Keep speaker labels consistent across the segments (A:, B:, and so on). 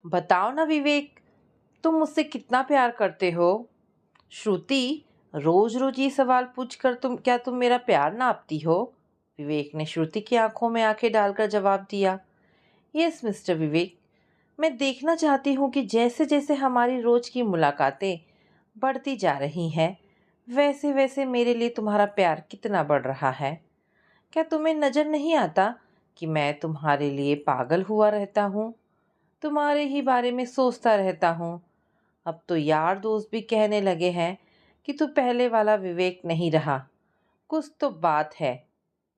A: बताओ ना विवेक, तुम मुझसे कितना प्यार करते हो? श्रुति, रोज रोज ये सवाल पूछकर तुम मेरा प्यार नापती हो? विवेक ने श्रुति की आंखों में आंखें डालकर जवाब दिया। यस मिस्टर विवेक, मैं देखना चाहती हूँ कि जैसे जैसे हमारी रोज की मुलाकातें बढ़ती जा रही हैं, वैसे वैसे मेरे लिए तुम्हारा प्यार कितना बढ़ रहा है। क्या तुम्हें नजर नहीं आता कि मैं तुम्हारे लिए पागल हुआ रहता हूँ? तुम्हारे ही बारे में सोचता रहता हूँ। अब तो यार दोस्त भी कहने लगे हैं कि तू पहले वाला विवेक नहीं रहा। कुछ तो बात है।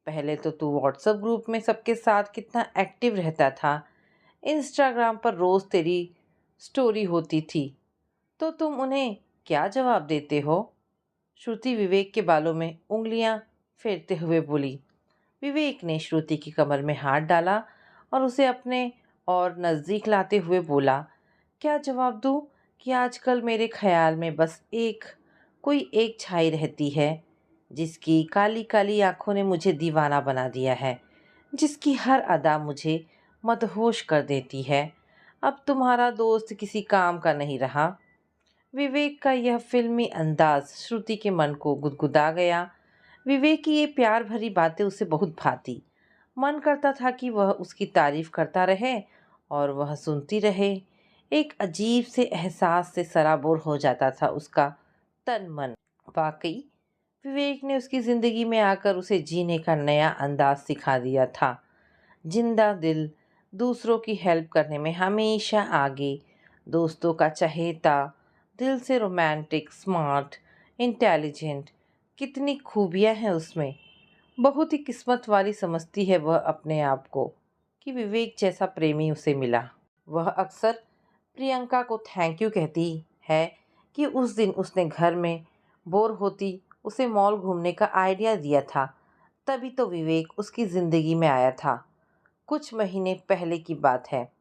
A: पहले तो तू व्हाट्सएप ग्रुप में सबके साथ कितना एक्टिव रहता था। इंस्टाग्राम पर रोज तेरी स्टोरी होती थी, तो तुम उन्हें क्या जवाब देते हो? श्रुति विवेक के बालों में उंगलियां फेरते हुए बोली। विवेक ने श्रुति की कमर में हाथ डाला और उसे अपने और नज़दीक लाते हुए बोला, क्या जवाब दूँ कि आजकल मेरे ख्याल में बस कोई एक छाई रहती है, जिसकी काली काली आंखों ने मुझे दीवाना बना दिया है, जिसकी हर अदा मुझे मदहोश कर देती है। अब तुम्हारा दोस्त किसी काम का नहीं रहा। विवेक का यह फिल्मी अंदाज श्रुति के मन को गुदगुदा गया। विवेक की ये प्यार भरी बातें उसे बहुत भाती। मन करता था कि वह उसकी तारीफ करता रहे और वह सुनती रहे। एक अजीब से एहसास से सराबोर हो जाता था उसका तन मन। वाकई विवेक ने उसकी जिंदगी में आकर उसे जीने का नया अंदाज सिखा दिया था। जिंदा दिल, दूसरों की हेल्प करने में हमेशा आगे, दोस्तों का चहेता, दिल से रोमांटिक, स्मार्ट, इंटेलिजेंट, कितनी खूबियां हैं उसमें। बहुत ही किस्मत वाली समझती है वह अपने आप को कि विवेक जैसा प्रेमी उसे मिला। वह अक्सर प्रियंका को थैंक यू कहती है कि उस दिन उसने घर में बोर होती उसे मॉल घूमने का आइडिया दिया था। तभी तो विवेक उसकी ज़िंदगी में आया था। कुछ महीने पहले की बात है।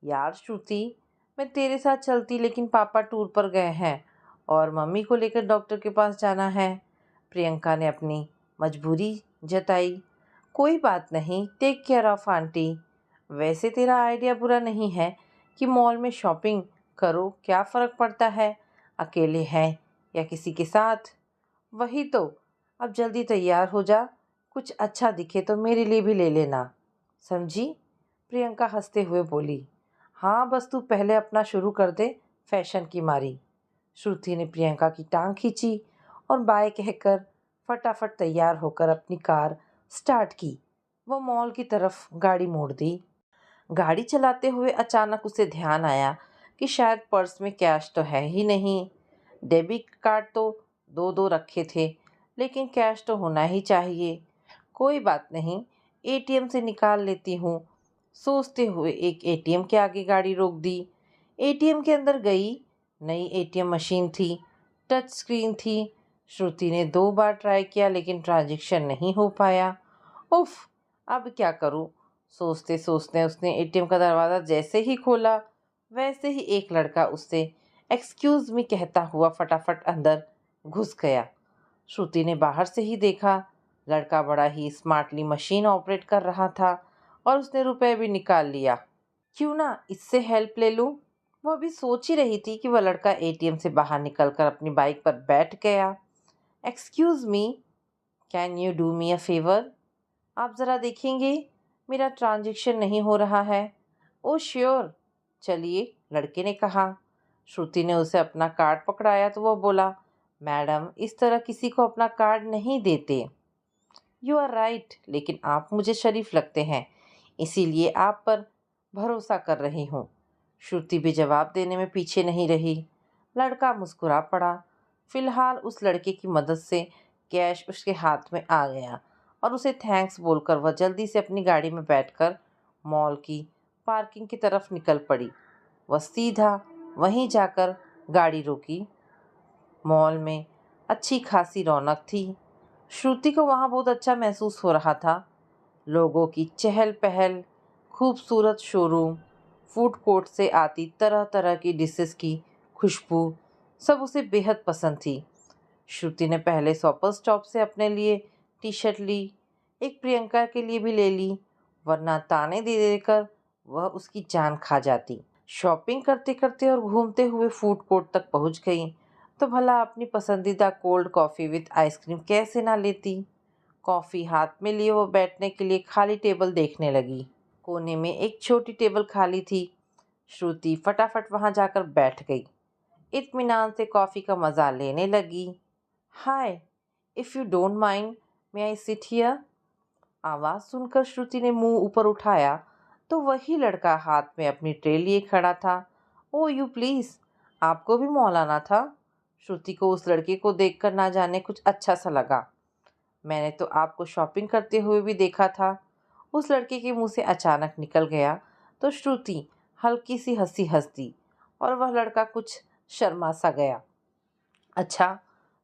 A: यार श्रुति, मैं तेरे साथ चलती लेकिन पापा टूर पर गए हैं और मम्मी को लेकर डॉक्टर के पास जाना है। प्रियंका ने अपनी मजबूरी जताई। कोई बात नहीं, टेक केयर ऑफ आंटी। वैसे तेरा आइडिया बुरा नहीं है कि मॉल में शॉपिंग करो, क्या फ़र्क पड़ता है, अकेले हैं या किसी के साथ। वही तो, अब जल्दी तैयार हो जा, कुछ अच्छा दिखे तो मेरे लिए भी ले लेना, समझी? प्रियंका हंसते हुए बोली। हाँ, बस तू पहले अपना शुरू कर दे फैशन की मारी। श्रुति ने प्रियंका की टांग खींची और बाय कहकर फटाफट तैयार होकर अपनी कार स्टार्ट की। वो मॉल की तरफ गाड़ी मोड़ दी। गाड़ी चलाते हुए अचानक उसे ध्यान आया कि शायद पर्स में कैश तो है ही नहीं। डेबिट कार्ड तो दो दो रखे थे, लेकिन कैश तो होना ही चाहिए। कोई बात नहीं, एटीएम से निकाल लेती हूँ, सोचते हुए एक एटीएम के आगे गाड़ी रोक दी। एटीएम के अंदर गई। नई एटीएम मशीन थी, टच स्क्रीन थी। श्रुति ने 2 बार ट्राई किया लेकिन ट्रांजैक्शन नहीं हो पाया। उफ, अब क्या करूँ? सोचते सोचते उसने एटीएम का दरवाज़ा जैसे ही खोला, वैसे ही एक लड़का उससे एक्सक्यूज़ मी कहता हुआ फटाफट अंदर घुस गया। श्रुति ने बाहर से ही देखा, लड़का बड़ा ही स्मार्टली मशीन ऑपरेट कर रहा था और उसने रुपए भी निकाल लिया। क्यों ना इससे हेल्प ले लूं? वह अभी सोच ही रही थी कि वह लड़का एटीएम से बाहर निकलकर अपनी बाइक पर बैठ गया। Excuse me, can you do me a favour? आप ज़रा देखेंगे, मेरा ट्रांजैक्शन नहीं हो रहा है। ओ श्योर, चलिए, लड़के ने कहा। श्रुति ने उसे अपना कार्ड पकड़ाया तो वह बोला, मैडम, इस तरह किसी को अपना कार्ड नहीं देते। यू आर राइट, लेकिन आप मुझे शरीफ लगते हैं, इसीलिए आप पर भरोसा कर रही हूँ। श्रुति भी जवाब देने में पीछे नहीं रही। लड़का मुस्कुरा पड़ा। फिलहाल उस लड़के की मदद से कैश उसके हाथ में आ गया और उसे थैंक्स बोलकर वह जल्दी से अपनी गाड़ी में बैठकर मॉल की पार्किंग की तरफ निकल पड़ी। वह सीधा वहीं जाकर गाड़ी रोकी। मॉल में अच्छी खासी रौनक थी। श्रुति को वहाँ बहुत अच्छा महसूस हो रहा था। लोगों की चहल पहल, खूबसूरत शोरूम, फूड कोर्ट से आती तरह तरह की डिशेस की खुशबू, सब उसे बेहद पसंद थी। श्रुति ने पहले शॉपर स्टॉप से अपने लिए टी शर्ट ली, एक प्रियंका के लिए भी ले ली, वरना ताने दे देकर वह उसकी जान खा जाती। शॉपिंग करते करते और घूमते हुए फूड कोर्ट तक पहुंच गई तो भला अपनी पसंदीदा कोल्ड कॉफ़ी विथ आइसक्रीम कैसे ना लेती। कॉफ़ी हाथ में लिए वो बैठने के लिए खाली टेबल देखने लगी। कोने में एक छोटी टेबल खाली थी। श्रुति फटाफट वहां जाकर बैठ गई। इत्मीनान से कॉफ़ी का मज़ा लेने लगी। Hi, if you don't mind, may I sit here? आवाज़ सुनकर श्रुति ने मुंह ऊपर उठाया तो वही लड़का हाथ में अपनी ट्रे लिए खड़ा था। ओ यू प्लीज़, आपको भी मौलाना था? श्रुति को उस लड़के को देखकर ना जाने कुछ अच्छा सा लगा। मैंने तो आपको शॉपिंग करते हुए भी देखा था। उस लड़के के मुंह से अचानक निकल गया तो श्रुति हल्की सी हंसी हंस दी और वह लड़का कुछ शर्मा सा गया। अच्छा,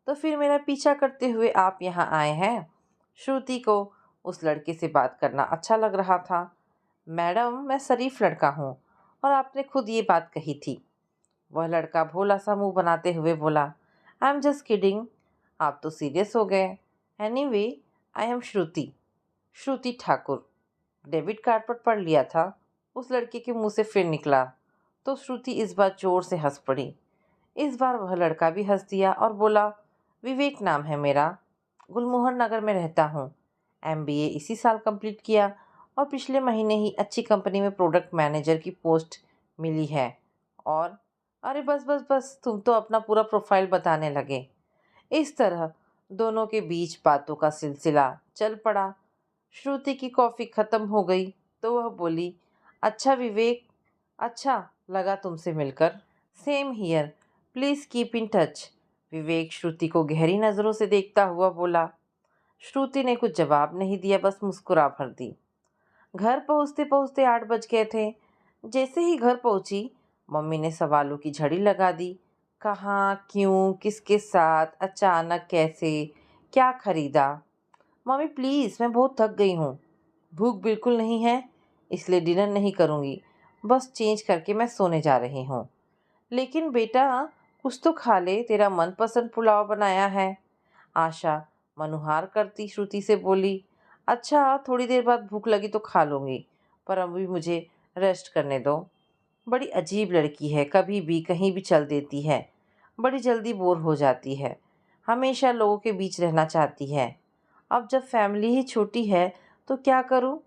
A: तो फिर मेरा पीछा करते हुए आप यहाँ आए हैं? श्रुति को उस लड़के से बात करना अच्छा लग रहा था। मैडम, मैं शरीफ लड़का हूँ और आपने खुद ये बात कही थी। वह लड़का भोला सा मुंह बनाते हुए बोला, आई एम जस्ट किडिंग। आप तो सीरियस हो गए। Anyway, I am Shruti, Shruti Thakur. Debit card पर पढ़ लिया था। उस लड़के के मुंह से फिर निकला तो श्रुति इस बार जोर से हंस पड़ी। इस बार वह लड़का भी हंस दिया और बोला, विवेक नाम है मेरा, गुलमोहर नगर में रहता हूँ। एमबीए इसी साल कंप्लीट किया और पिछले महीने ही अच्छी कंपनी में प्रोडक्ट मैनेजर की पोस्ट मिली है। और अरे बस बस बस, तुम तो अपना पूरा प्रोफाइल बताने लगे। इस तरह दोनों के बीच बातों का सिलसिला चल पड़ा। श्रुति की कॉफ़ी ख़त्म हो गई तो वह बोली, अच्छा विवेक, अच्छा लगा तुमसे मिलकर। Same here, please keep in touch. Vivek Shruti को गहरी नज़रों से देखता हुआ बोला। श्रुति ने कुछ जवाब नहीं दिया, बस मुस्कुरा भर दी। घर पहुंचते पहुंचते 8 बज गए थे। जैसे ही घर पहुंची मम्मी ने सवालों की झड़ी लगा दी। कहाँ, क्यों, किसके साथ, अचानक, कैसे, क्या खरीदा? मम्मी प्लीज़, मैं बहुत थक गई हूँ। भूख बिल्कुल नहीं है, इसलिए डिनर नहीं करूँगी। बस चेंज करके मैं सोने जा रही हूँ। लेकिन बेटा, कुछ तो खा ले, तेरा मनपसंद पुलाव बनाया है। आशा मनुहार करती श्रुति से बोली, अच्छा थोड़ी देर बाद भूख लगी तो खा लूँगी, पर अभी मुझे रेस्ट करने दो। बड़ी अजीब लड़की है, कभी भी कहीं भी चल देती है। बड़ी जल्दी बोर हो जाती है। हमेशा लोगों के बीच रहना चाहती है। अब जब फैमिली ही छोटी है तो क्या करूं?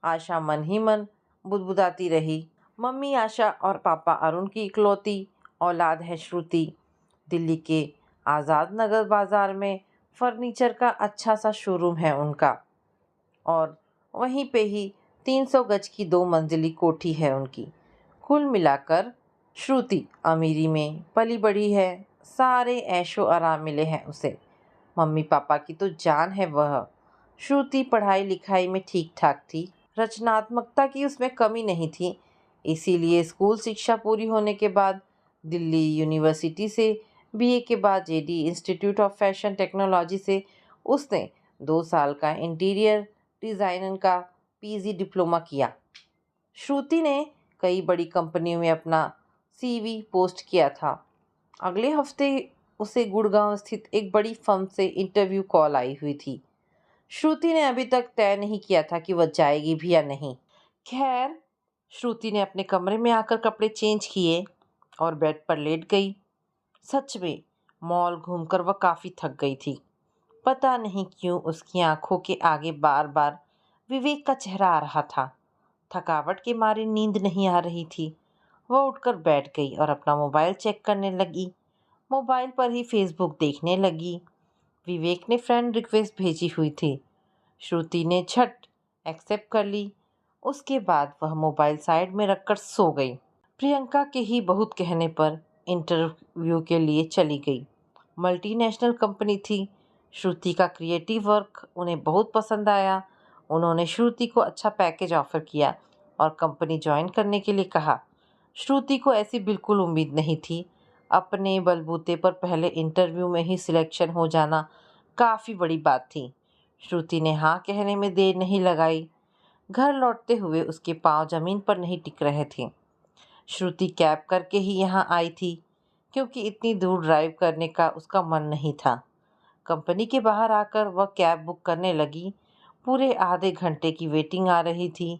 A: आशा मन ही मन बुदबुदाती रही। मम्मी आशा और पापा अरुण की इकलौती औलाद है श्रुति। दिल्ली के आज़ाद नगर बाज़ार में फर्नीचर का अच्छा सा शोरूम है उनका और वहीं पे ही 300 गज की 2 मंजिली कोठी है उनकी। कुल मिलाकर श्रुति अमीरी में पली बढ़ी है। सारे ऐशो आराम मिले हैं उसे। मम्मी पापा की तो जान है वह। श्रुति पढ़ाई लिखाई में ठीक ठाक थी। रचनात्मकता की उसमें कमी नहीं थी। इसीलिए स्कूल शिक्षा पूरी होने के बाद दिल्ली यूनिवर्सिटी से बीए के बाद JD institute of fashion technology से उसने 2 साल का इंटीरियर डिज़ाइनर का पीजी डिप्लोमा किया। श्रुति ने कई बड़ी कंपनियों में अपना सीवी पोस्ट किया था। अगले हफ्ते उसे गुड़गांव स्थित एक बड़ी फर्म से इंटरव्यू कॉल आई हुई थी। श्रुति ने अभी तक तय नहीं किया था कि वह जाएगी भी या नहीं। खैर, श्रुति ने अपने कमरे में आकर कपड़े चेंज किए और बेड पर लेट गई। सच में मॉल घूमकर वह काफ़ी थक गई थी। पता नहीं क्यों उसकी आंखों के आगे बार बार विवेक का चेहरा आ रहा था। थकावट के मारे नींद नहीं आ रही थी। वह उठकर बैठ गई और अपना मोबाइल चेक करने लगी। मोबाइल पर ही फेसबुक देखने लगी। विवेक ने फ्रेंड रिक्वेस्ट भेजी हुई थी। श्रुति ने झट एक्सेप्ट कर ली। उसके बाद वह मोबाइल साइड में रखकर सो गई। प्रियंका के ही बहुत कहने पर इंटरव्यू के लिए चली गई। मल्टीनेशनल कंपनी थी। श्रुति का क्रिएटिव वर्क उन्हें बहुत पसंद आया। उन्होंने श्रुति को अच्छा पैकेज ऑफर किया और कंपनी ज्वाइन करने के लिए कहा। श्रुति को ऐसी बिल्कुल उम्मीद नहीं थी। अपने बलबूते पर पहले इंटरव्यू में ही सिलेक्शन हो जाना काफ़ी बड़ी बात थी। श्रुति ने हाँ कहने में देर नहीं लगाई। घर लौटते हुए उसके पांव जमीन पर नहीं टिक रहे थे। श्रुति कैब करके ही यहाँ आई थी क्योंकि इतनी दूर ड्राइव करने का उसका मन नहीं था। कंपनी के बाहर आकर वह कैब बुक करने लगी। पूरे आधे घंटे की वेटिंग आ रही थी।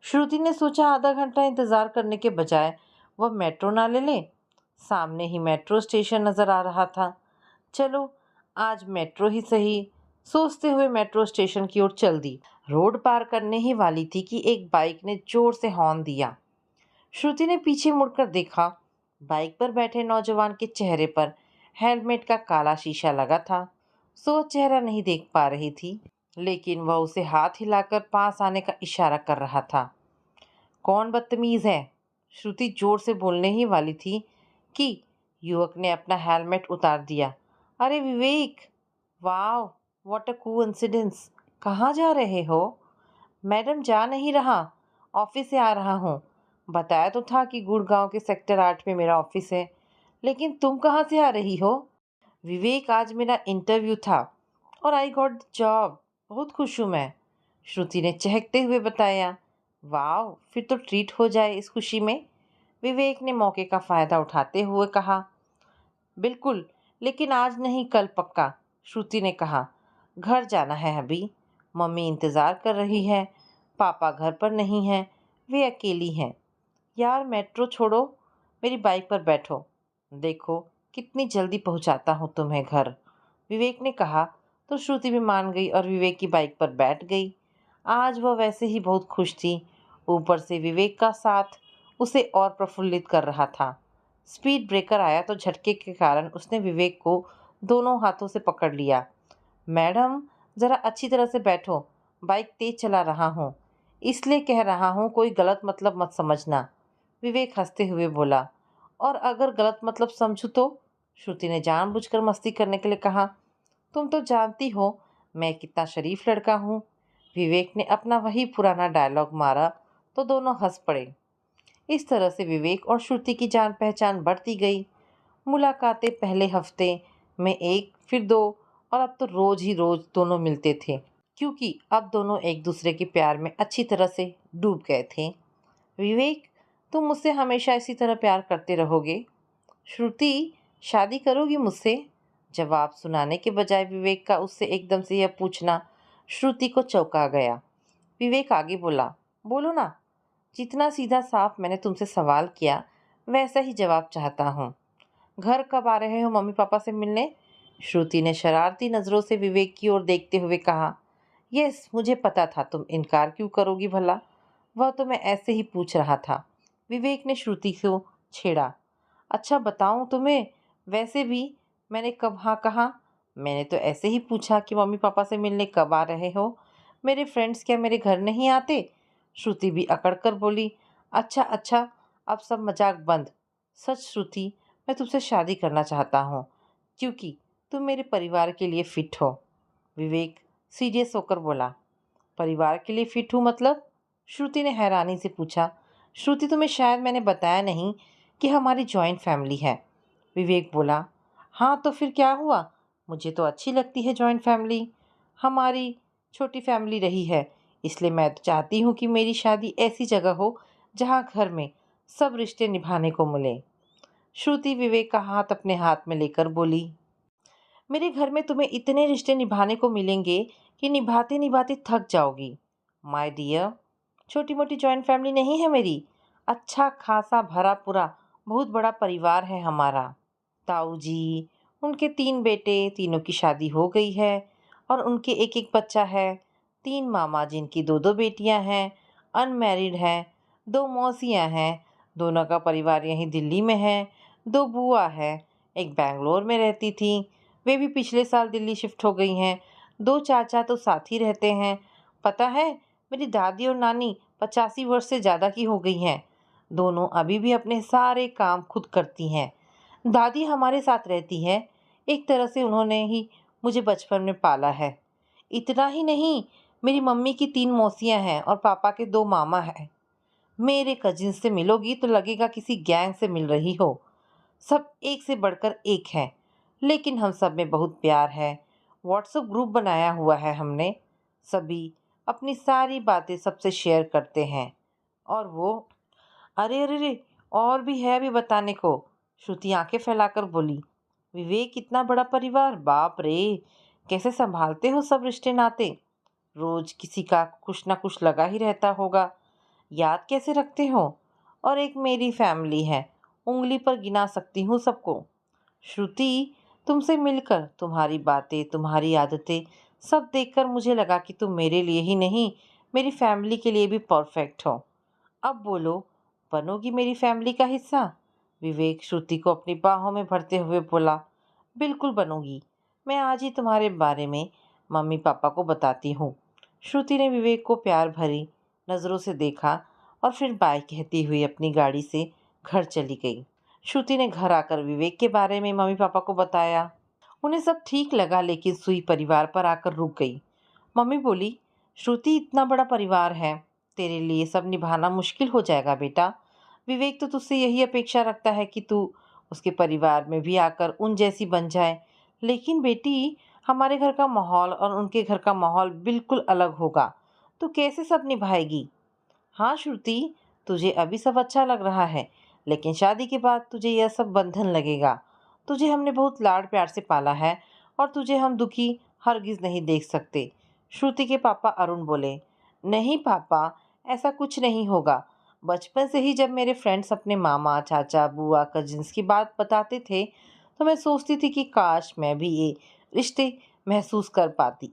A: श्रुति ने सोचा आधा घंटा इंतज़ार करने के बजाय वह मेट्रो ना ले लें? सामने ही मेट्रो स्टेशन नज़र आ रहा था। चलो आज मेट्रो ही सही, सोचते हुए मेट्रो स्टेशन की ओर चल दी। रोड पार करने ही वाली थी कि एक बाइक ने जोर से हॉर्न दिया। श्रुति ने पीछे मुड़कर देखा। बाइक पर बैठे नौजवान के चेहरे पर हेलमेट का काला शीशा लगा था। सो वह चेहरा नहीं देख पा रही थी, लेकिन वह उसे हाथ हिलाकर पास आने का इशारा कर रहा था। कौन बदतमीज है? श्रुति जोर से बोलने ही वाली थी कि युवक ने अपना हेलमेट उतार दिया। अरे विवेक, वाह, व्हाट अ कोइंसिडेंस। कहाँ जा रहे हो? मैडम जा नहीं रहा, ऑफिस से आ रहा हूँ। बताया तो था कि गुड़गांव के सेक्टर 8 में मेरा ऑफिस है, लेकिन तुम कहाँ से आ रही हो? विवेक, आज मेरा इंटरव्यू था और आई गॉट द जॉब। बहुत खुश हूँ मैं, श्रुति ने चहकते हुए बताया। वाह, फिर तो ट्रीट हो जाए इस खुशी में, विवेक ने मौके का फ़ायदा उठाते हुए कहा। बिल्कुल, लेकिन आज नहीं कल पक्का, श्रुति ने कहा। घर जाना है अभी, मम्मी इंतज़ार कर रही है, पापा घर पर नहीं हैं, वे अकेली हैं। यार मेट्रो छोड़ो, मेरी बाइक पर बैठो, देखो कितनी जल्दी पहुंचाता हूँ तुम्हें घर, विवेक ने कहा। तो श्रुति भी मान गई और विवेक की बाइक पर बैठ गई। आज वह वैसे ही बहुत खुश थी, ऊपर से विवेक का साथ उसे और प्रफुल्लित कर रहा था। स्पीड ब्रेकर आया तो झटके के कारण उसने विवेक को दोनों हाथों से पकड़ लिया। मैडम, ज़रा अच्छी तरह से बैठो, बाइक तेज चला रहा हूँ, इसलिए कह रहा हूँ, कोई गलत मतलब मत समझना, विवेक हंसते हुए बोला। और अगर गलत मतलब समझूँ तो? श्रुति ने जानबूझकर मस्ती करने के लिए कहा। तुम तो जानती हो मैं कितना शरीफ लड़का हूँ, विवेक ने अपना वही पुराना डायलॉग मारा तो दोनों हंस पड़े। इस तरह से विवेक और श्रुति की जान पहचान बढ़ती गई। मुलाकातें पहले हफ्ते में एक, फिर दो, और अब तो रोज ही रोज दोनों मिलते थे, क्योंकि अब दोनों एक दूसरे के प्यार में अच्छी तरह से डूब गए थे। विवेक, तुम मुझसे हमेशा इसी तरह प्यार करते रहोगे? श्रुति, शादी करोगी मुझसे? जवाब सुनाने के बजाय विवेक का उससे एकदम से यह पूछना श्रुति को चौंका गया। विवेक आगे बोला, बोलो ना, जितना सीधा साफ मैंने तुमसे सवाल किया वैसा ही जवाब चाहता हूँ। घर कब आ रहे हो मम्मी पापा से मिलने? श्रुति ने शरारती नज़रों से विवेक की ओर देखते हुए कहा। यस, मुझे पता था तुम इनकार क्यों करोगी भला, वह तो मैं ऐसे ही पूछ रहा था, विवेक ने श्रुति को छेड़ा। अच्छा बताऊं तुम्हें, वैसे भी मैंने कब हाँ कहा? मैंने तो ऐसे ही पूछा कि मम्मी पापा से मिलने कब आ रहे हो, मेरे फ्रेंड्स क्या मेरे घर नहीं आते? श्रुति भी अकड़ कर बोली। अच्छा अच्छा, अब सब मजाक बंद। सच श्रुति, मैं तुमसे शादी करना चाहता हूँ, क्योंकि तुम मेरे परिवार के लिए फिट हो, विवेक सीरियस होकर बोला। परिवार के लिए फिट हूँ मतलब? श्रुति ने हैरानी से पूछा। श्रुति, तुम्हें शायद मैंने बताया नहीं कि हमारी जॉइंट फैमिली है, विवेक बोला। हाँ तो फिर क्या हुआ, मुझे तो अच्छी लगती है जॉइंट फैमिली, हमारी छोटी फैमिली रही है, इसलिए मैं तो चाहती हूँ कि मेरी शादी ऐसी जगह हो जहाँ घर में सब रिश्ते निभाने को मिले। श्रुति विवेक का हाथ अपने हाथ में लेकर बोली। मेरे घर में तुम्हें इतने रिश्ते निभाने को मिलेंगे कि निभाते निभाते थक जाओगी। माय डियर, छोटी मोटी जॉइंट फैमिली नहीं है मेरी, अच्छा खासा भरा पूरा बहुत बड़ा परिवार है हमारा। ताऊ जी, उनके 3 बेटे, तीनों की शादी हो गई है और उनके एक एक बच्चा है। 3 मामा जिनकी 2 2 बेटियां हैं, अनमैरिड हैं। 2 मौसियां हैं, दोनों का परिवार यहीं दिल्ली में है। 2 बुआ है, एक बैंगलोर में रहती थी, वे भी पिछले साल दिल्ली शिफ्ट हो गई हैं। 2 चाचा तो साथ ही रहते हैं। पता है, मेरी दादी और नानी 85 वर्ष से ज़्यादा की हो गई हैं। दोनों अभी भी अपने सारे काम खुद करती हैं। दादी हमारे साथ रहती है, एक तरह से उन्होंने ही मुझे बचपन में पाला है। इतना ही नहीं, मेरी मम्मी की 3 मौसियाँ हैं और पापा के 2 मामा हैं। मेरे कजिन से मिलोगी तो लगेगा किसी गैंग से मिल रही हो। सब एक से बढ़कर एक हैं, लेकिन हम सब में बहुत प्यार है। व्हाट्सएप ग्रुप बनाया हुआ है हमने, सभी अपनी सारी बातें सबसे शेयर करते हैं। और वो, अरे अरे रे, और भी है अभी बताने को, श्रुति आंखें फैलाकर बोली। विवेक, इतना बड़ा परिवार, बाप रे, कैसे संभालते हो सब रिश्ते नाते? रोज किसी का कुछ ना कुछ लगा ही रहता होगा, याद कैसे रखते हो? और एक मेरी फैमिली है। उँगली पर गिना सकती हूँ सबको। श्रुति, तुमसे मिलकर, तुम्हारी बातें, तुम्हारी आदतें सब देखकर मुझे लगा कि तुम मेरे लिए ही नहीं, मेरी फैमिली के लिए भी परफेक्ट हो। अब बोलो, बनोगी मेरी फैमिली का हिस्सा? विवेक श्रुति को अपनी बाहों में भरते हुए बोला, बिल्कुल बनूंगी। मैं आज ही तुम्हारे बारे में मम्मी पापा को बताती हूँ। श्रुति ने विवेक को प्यार भरी नज़रों से देखा और फिर बाय कहती हुई अपनी गाड़ी से घर चली गई। श्रुति ने घर आकर विवेक के बारे में मम्मी पापा को बताया। उन्हें सब ठीक लगा, लेकिन सुई परिवार पर आकर रुक गई। मम्मी बोली, श्रुति, इतना बड़ा परिवार है, तेरे लिए सब निभाना मुश्किल हो जाएगा बेटा। विवेक तो तुझसे यही अपेक्षा रखता है कि तू उसके परिवार में भी आकर उन जैसी बन जाए। लेकिन बेटी, हमारे घर का माहौल और उनके घर का माहौल बिल्कुल अलग होगा। तू कैसे सब निभाएगी? हाँ श्रुति, तुझे अभी सब अच्छा लग रहा है, लेकिन शादी के बाद तुझे यह सब बंधन लगेगा। तुझे हमने बहुत लाड प्यार से पाला है और तुझे हम दुखी हरगिज नहीं देख सकते। श्रुति के पापा अरुण बोले, नहीं पापा, ऐसा कुछ नहीं होगा। बचपन से ही जब मेरे फ्रेंड्स अपने मामा, चाचा, बुआ, कजिन्स की बात बताते थे, तो मैं सोचती थी कि काश मैं भी ये रिश्ते महसूस कर पाती।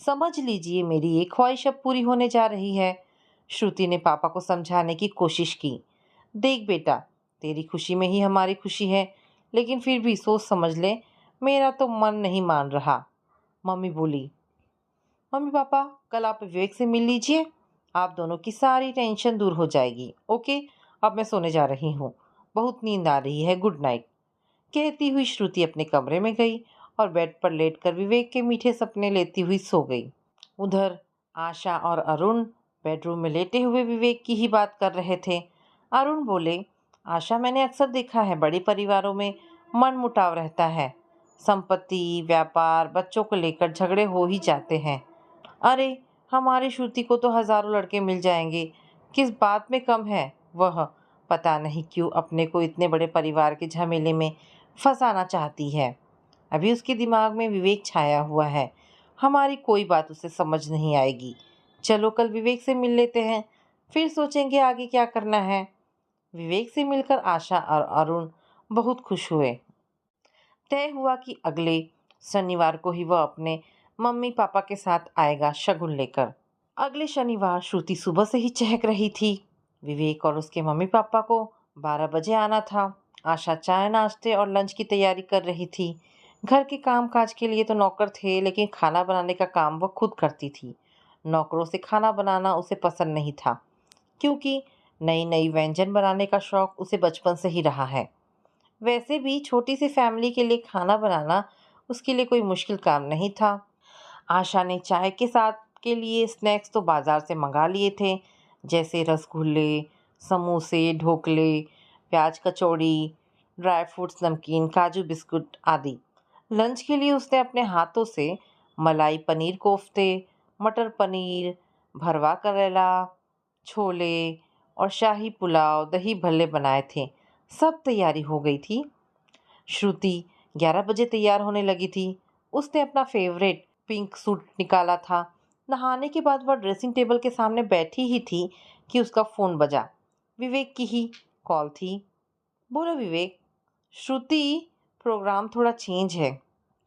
A: समझ लीजिए, मेरी ये ख्वाहिश अब पूरी होने जा रही है। श्रुति ने पापा को समझाने की कोशिश की। देख बेटा, तेरी खुशी में ही हमारी खुशी है, लेकिन फिर भी सोच समझ ले, मेरा तो मन नहीं मान रहा। मम्मी बोली, मम्मी पापा, कल आप विवेक से मिल लीजिए, आप दोनों की सारी टेंशन दूर हो जाएगी। ओके, अब मैं सोने जा रही हूँ, बहुत नींद आ रही है, गुड नाइट। कहती हुई श्रुति अपने कमरे में गई और बेड पर लेटकर विवेक के मीठे सपने लेती हुई सो गई। उधर आशा और अरुण बेडरूम में लेटे हुए विवेक की ही बात कर रहे थे। अरुण बोले, आशा, मैंने अक्सर देखा है बड़े परिवारों में मनमुटाव रहता है। संपत्ति, व्यापार, बच्चों को लेकर झगड़े हो ही जाते हैं। अरे, हमारी श्रुति को तो हजारों लड़के मिल जाएंगे, किस बात में कम है वह? पता नहीं क्यों अपने को इतने बड़े परिवार के झमेले में फंसाना चाहती है। अभी उसके दिमाग में विवेक छाया हुआ है, हमारी कोई बात उसे समझ नहीं आएगी। चलो कल विवेक से मिल लेते हैं, फिर सोचेंगे आगे क्या करना है। विवेक से मिलकर आशा और अरुण बहुत खुश हुए। तय हुआ कि अगले शनिवार को ही वह अपने मम्मी पापा के साथ आएगा शगुन लेकर। अगले शनिवार श्रुति सुबह से ही चहक रही थी। विवेक और उसके मम्मी पापा को 12 बजे आना था। आशा चाय, नाश्ते और लंच की तैयारी कर रही थी। घर के काम काज के लिए तो नौकर थे, लेकिन खाना बनाने का काम वह खुद करती थी। नौकरों से खाना बनाना उसे पसंद नहीं था, क्योंकि नई नई व्यंजन बनाने का शौक उसे बचपन से ही रहा है। वैसे भी छोटी सी फैमिली के लिए खाना बनाना उसके लिए कोई मुश्किल काम नहीं था। आशा ने चाय के साथ के लिए स्नैक्स तो बाजार से मंगा लिए थे, जैसे रसगुल्ले, समोसे, ढोकले, प्याज कचौड़ी, ड्राई फ्रूट्स, नमकीन, काजू बिस्कुट आदि। लंच के लिए उसने अपने हाथों से मलाई पनीर कोफ्ते, मटर पनीर, भरवा करेला, छोले और शाही पुलाव, दही भल्ले बनाए थे। सब तैयारी हो गई थी। श्रुति 11 बजे तैयार होने लगी थी। उसने अपना फेवरेट पिंक सूट निकाला था। नहाने के बाद वह ड्रेसिंग टेबल के सामने बैठी ही थी कि उसका फ़ोन बजा। विवेक की ही कॉल थी। बोलो विवेक, श्रुति, प्रोग्राम थोड़ा चेंज है।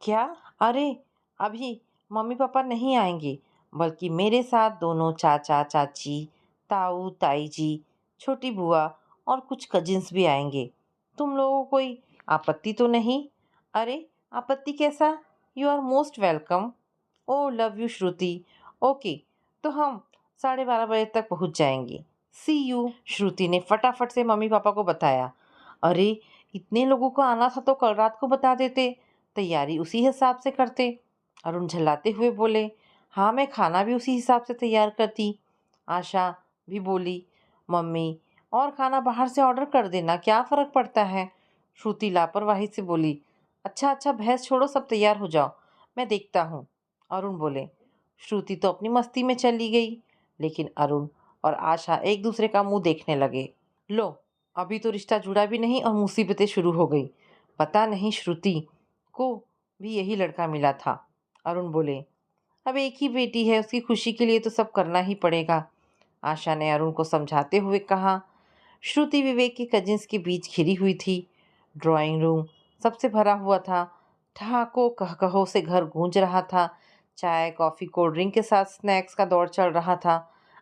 A: क्या? अरे, अभी मम्मी पापा नहीं आएंगे, बल्कि मेरे साथ दोनों चाचा चाची, ताऊ ताई जी, छोटी बुआ और कुछ कजिन्स भी आएंगे। तुम लोगों को कोई आपत्ति तो नहीं? अरे, आपत्ति कैसा? You are most welcome. Oh love you Shruti. Okay, तो हम 12:30 बजे तक पहुंच जाएंगे। सी यू। श्रुति ने फटाफट से मम्मी पापा को बताया। अरे, इतने लोगों को आना था तो कल रात को बता देते, तैयारी उसी हिसाब से करते। अरुण झल्लाते हुए बोले, हाँ, मैं खाना भी उसी हिसाब से तैयार करती। आशा भी बोली, मम्मी, और खाना बाहर से ऑर्डर कर देना, क्या फ़र्क पड़ता है। श्रुति लापरवाही से बोली, अच्छा अच्छा, बहस छोड़ो, सब तैयार हो जाओ, मैं देखता हूँ। अरुण बोले। श्रुति तो अपनी मस्ती में चली गई, लेकिन अरुण और आशा एक दूसरे का मुंह देखने लगे। लो, अभी तो रिश्ता जुड़ा भी नहीं और मुसीबतें शुरू हो गई। पता नहीं श्रुति को भी यही लड़का मिला था। अरुण बोले, अब एक ही बेटी है, उसकी खुशी के लिए तो सब करना ही पड़ेगा। आशा ने अरुण को समझाते हुए कहा। श्रुति विवेक के कजिन्स के बीच घिरी हुई थी। ड्राइंग रूम सबसे भरा हुआ था। ठहाकों कहकहों से घर गूंज रहा था। चाय कॉफ़ी कोल्ड ड्रिंक के साथ स्नैक्स का दौर चल रहा था।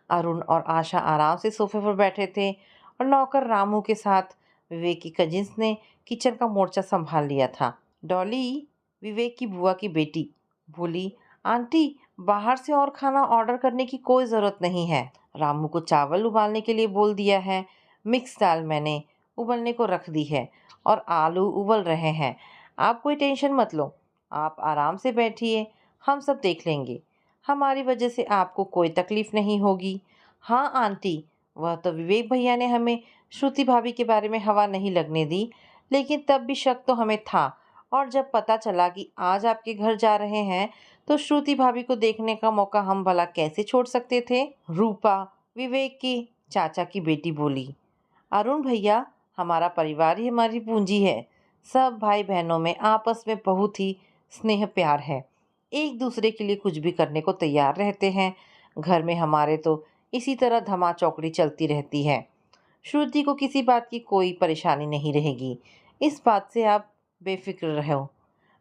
A: अरुण और आशा आराम से सोफे पर बैठे थे और नौकर रामू के साथ विवेक की कजिन्स ने किचन का मोर्चा संभाल लिया था। डॉली, विवेक की बुआ की बेटी, बोली, आंटी, बाहर से और खाना ऑर्डर करने की कोई ज़रूरत नहीं है। रामू को चावल उबालने के लिए बोल दिया है। मिक्स दाल मैंने उबलने को रख दी है और आलू उबल रहे हैं। आप कोई टेंशन मत लो, आप आराम से बैठिए, हम सब देख लेंगे। हमारी वजह से आपको कोई तकलीफ नहीं होगी। हाँ आंटी, वह तो विवेक भैया ने हमें श्रुति भाभी के बारे में हवा नहीं लगने दी, लेकिन तब भी शक तो हमें था। और जब पता चला कि आज आपके घर जा रहे हैं, तो श्रुति भाभी को देखने का मौका हम भला कैसे छोड़ सकते थे। रूपा, विवेक की चाचा की बेटी, बोली, अरुण भैया, हमारा परिवार ही हमारी पूंजी है। सब भाई बहनों में आपस में बहुत ही स्नेह प्यार है। एक दूसरे के लिए कुछ भी करने को तैयार रहते हैं। घर में हमारे तो इसी तरह धमा चौकड़ी चलती रहती है। श्रुति को किसी बात की कोई परेशानी नहीं रहेगी, इस बात से आप बेफिक्र रहो।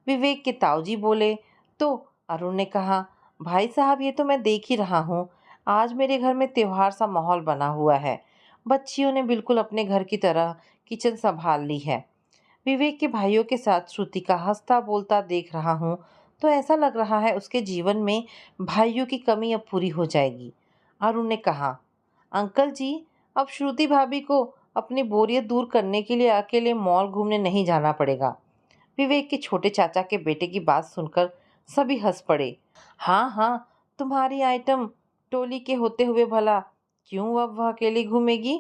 A: विवेक के ताऊजी बोले तो अरुण ने कहा, भाई साहब, ये तो मैं देख ही रहा हूँ। आज मेरे घर में त्योहार सा माहौल बना हुआ है। बच्चियों ने बिल्कुल अपने घर की तरह किचन संभाल ली है। विवेक के भाइयों के साथ श्रुति का हंसता बोलता देख रहा हूँ तो ऐसा लग रहा है उसके जीवन में भाइयों की कमी अब पूरी हो जाएगी। अरुण ने कहा, अंकल जी, अब श्रुति भाभी को अपनी बोरियत दूर करने के लिए अकेले मॉल घूमने नहीं जाना पड़ेगा। विवेक के छोटे चाचा के बेटे की बात सुनकर सभी हंस पड़े। हाँ हाँ, तुम्हारी आइटम टोली के होते हुए भला क्यों अब वह अकेली घूमेगी।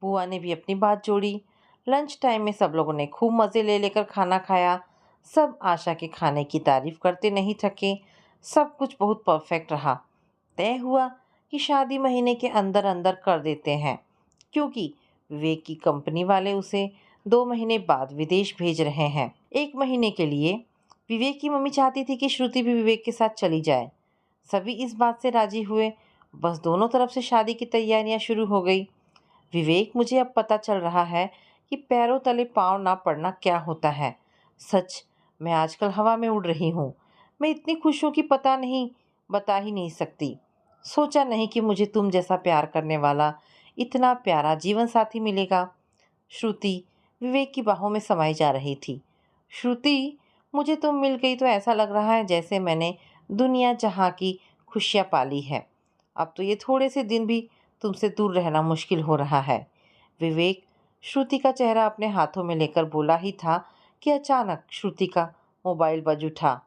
A: बुआ ने भी अपनी बात जोड़ी। लंच टाइम में सब लोगों ने खूब मज़े ले लेकर खाना खाया। सब आशा के खाने की तारीफ करते नहीं थके। सब कुछ बहुत परफेक्ट रहा। तय हुआ कि शादी महीने के अंदर अंदर कर देते हैं, क्योंकि विवेक की कंपनी वाले उसे 2 महीने बाद विदेश भेज रहे हैं। 1 महीने के लिए विवेक की मम्मी चाहती थी कि श्रुति भी विवेक के साथ चली जाए। सभी इस बात से राजी हुए। बस दोनों तरफ से शादी की तैयारियां शुरू हो गई। विवेक, मुझे अब पता चल रहा है कि पैरों तले पाँव ना पड़ना क्या होता है। सच, मैं आजकल हवा में उड़ रही हूँ। मैं इतनी खुश हूँ कि बता ही नहीं सकती। सोचा नहीं कि मुझे तुम जैसा प्यार करने वाला इतना प्यारा जीवन साथी मिलेगा। श्रुति विवेक की बाहों में समाई जा रही थी। श्रुति, मुझे तुम मिल गई तो ऐसा लग रहा है जैसे मैंने दुनिया जहाँ की खुशियाँ पाली है। अब तो ये थोड़े से दिन भी तुमसे दूर रहना मुश्किल हो रहा है। विवेक श्रुति का चेहरा अपने हाथों में लेकर बोला ही था कि अचानक श्रुति का मोबाइल बज उठा।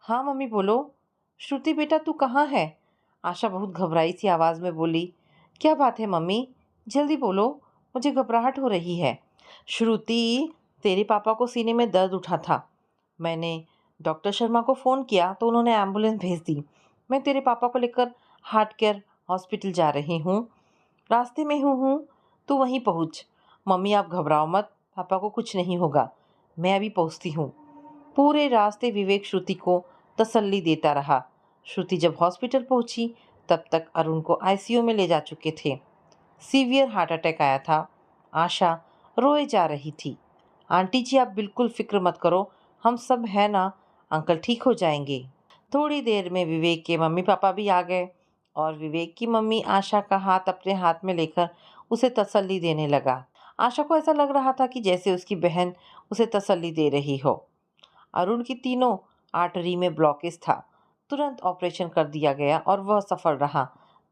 A: हाँ मम्मी, बोलो। श्रुति बेटा, तू कहाँ है? आशा बहुत घबराई सी आवाज़ में बोली। क्या बात है मम्मी, जल्दी बोलो, मुझे घबराहट हो रही है। श्रुति, तेरे पापा को सीने में दर्द उठा था। मैंने डॉक्टर शर्मा को फ़ोन किया तो उन्होंने एम्बुलेंस भेज दी। मैं तेरे पापा को लेकर हार्ट केयर हॉस्पिटल जा रही हूँ। रास्ते में हूँ, तू वहीं पहुँच। मम्मी आप घबराओ मत, पापा को कुछ नहीं होगा, मैं अभी पहुँचती हूँ। पूरे रास्ते विवेक श्रुति को तसल्ली देता रहा। श्रुति जब हॉस्पिटल पहुँची तब तक अरुण को आईसीयू में ले जा चुके थे। सीवियर हार्ट अटैक आया था। आशा रोए जा रही थी। आंटी जी, आप बिल्कुल फिक्र मत करो, हम सब हैं ना, अंकल ठीक हो जाएंगे। थोड़ी देर में विवेक के मम्मी पापा भी आ गए और विवेक की मम्मी आशा का हाथ अपने हाथ में लेकर उसे तसल्ली देने लगा। आशा को ऐसा लग रहा था कि जैसे उसकी बहन उसे तसल्ली दे रही हो। अरुण की तीनों आर्टरी में ब्लॉकेज था। तुरंत ऑपरेशन कर दिया गया और वह सफल रहा।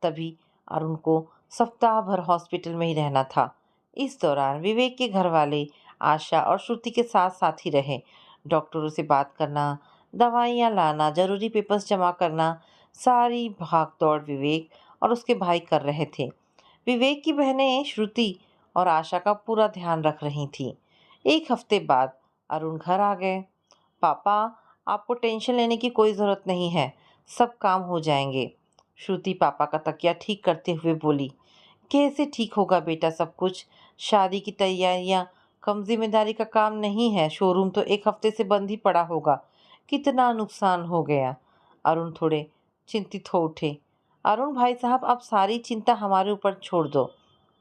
A: तभी अरुण को सप्ताह भर हॉस्पिटल में ही रहना था। इस दौरान विवेक के घर वाले आशा और श्रुति के साथ साथ ही रहे। डॉक्टरों से बात करना, दवाइयाँ लाना, ज़रूरी पेपर्स जमा करना, सारी भाग दौड़ विवेक और उसके भाई कर रहे थे। विवेक की बहनें श्रुति और आशा का पूरा ध्यान रख रही थीं। 1 हफ्ते बाद अरुण घर आ गए। पापा, आपको टेंशन लेने की कोई ज़रूरत नहीं है, सब काम हो जाएंगे। श्रुति पापा का तकिया ठीक करते हुए बोली। कैसे ठीक होगा बेटा सब कुछ? शादी की तैयारियां कम जिम्मेदारी का काम नहीं है। शोरूम तो 1 हफ्ते से बंद ही पड़ा होगा। कितना नुकसान हो गया। अरुण थोड़े चिंतित हो उठे। अरुण भाई साहब, आप सारी चिंता हमारे ऊपर छोड़ दो,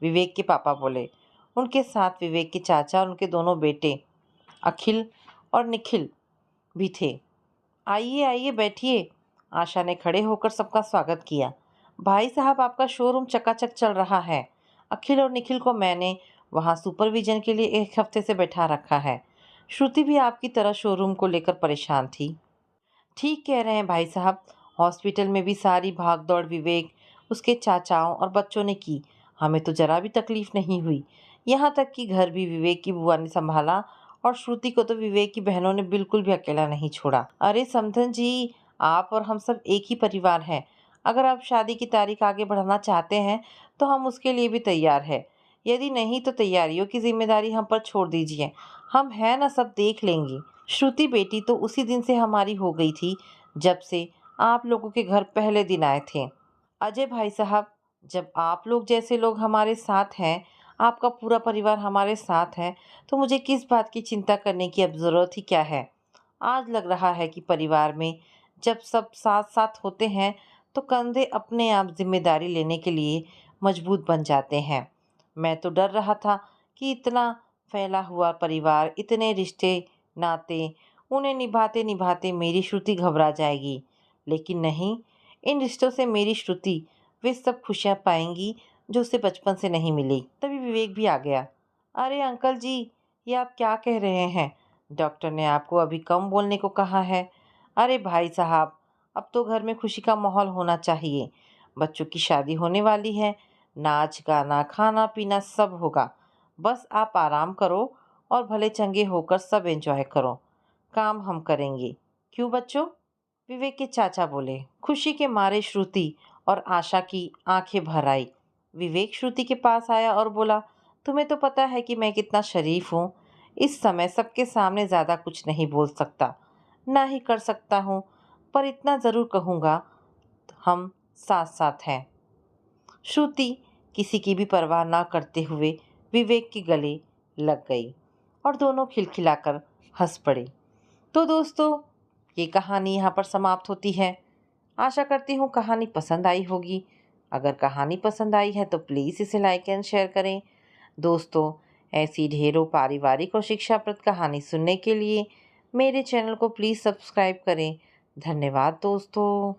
A: विवेक के पापा बोले। उनके साथ विवेक के चाचा और उनके दोनों बेटे अखिल और निखिल भी थे। आइए आइए बैठिए। आशा ने खड़े होकर सबका स्वागत किया। भाई साहब, आपका शोरूम चकाचक चल रहा है। अखिल और निखिल को मैंने वहाँ सुपरविजन के लिए 1 हफ्ते से बैठा रखा है। श्रुति भी आपकी तरह शोरूम को लेकर परेशान थी। ठीक कह रहे हैं भाई साहब। हॉस्पिटल में भी सारी भाग दौड़ विवेक, उसके चाचाओं और बच्चों ने की। हमें तो जरा भी तकलीफ नहीं हुई। यहाँ तक कि घर भी विवेक की बुआ ने संभाला और श्रुति को तो विवेक की बहनों ने बिल्कुल भी अकेला नहीं छोड़ा। अरे समधन जी, आप और हम सब एक ही परिवार हैं। अगर आप शादी की तारीख आगे बढ़ाना चाहते हैं तो हम उसके लिए भी तैयार है। यदि नहीं तो तैयारियों की जिम्मेदारी हम पर छोड़ दीजिए। हम हैं ना, सब देख लेंगे। श्रुति बेटी तो उसी दिन से हमारी हो गई थी जब से आप लोगों के घर पहले दिन आए थे। अजय भाई साहब, जब आप लोग जैसे लोग हमारे साथ हैं, आपका पूरा परिवार हमारे साथ है, तो मुझे किस बात की चिंता करने की अब ज़रूरत ही क्या है। आज लग रहा है कि परिवार में जब सब साथ साथ होते हैं तो कंधे अपने आप जिम्मेदारी लेने के लिए मजबूत बन जाते हैं। मैं तो डर रहा था कि इतना फैला हुआ परिवार, इतने रिश्ते नाते, उन्हें निभाते निभाते मेरी श्रुति घबरा जाएगी। लेकिन नहीं, इन रिश्तों से मेरी श्रुति वे सब खुशियाँ पाएंगी जो उसे बचपन से नहीं मिली। तभी विवेक भी आ गया। अरे अंकल जी, ये आप क्या कह रहे हैं? डॉक्टर ने आपको अभी कम बोलने को कहा है। अरे भाई साहब, अब तो घर में खुशी का माहौल होना चाहिए। बच्चों की शादी होने वाली है, नाच गाना खाना पीना सब होगा। बस आप आराम करो और भले चंगे होकर सब एंजॉय करो। काम हम करेंगे, क्यों बच्चों? विवेक के चाचा बोले। खुशी के मारे श्रुति और आशा की आंखें भर आई। विवेक श्रुति के पास आया और बोला, तुम्हें तो पता है कि मैं कितना शरीफ हूँ। इस समय सबके सामने ज़्यादा कुछ नहीं बोल सकता, ना ही कर सकता हूँ, पर इतना ज़रूर कहूँगा, हम साथ साथ हैं। श्रुति किसी की भी परवाह ना करते हुए विवेक के गले लग गई और दोनों खिलखिलाकर हंस पड़े। तो दोस्तों, ये कहानी यहाँ पर समाप्त होती है। आशा करती हूँ कहानी पसंद आई होगी। अगर कहानी पसंद आई है तो प्लीज़ इसे लाइक एंड शेयर करें। दोस्तों, ऐसी ढेरों पारिवारिक और शिक्षाप्रद कहानी सुनने के लिए मेरे चैनल को प्लीज़ सब्सक्राइब करें। धन्यवाद दोस्तों।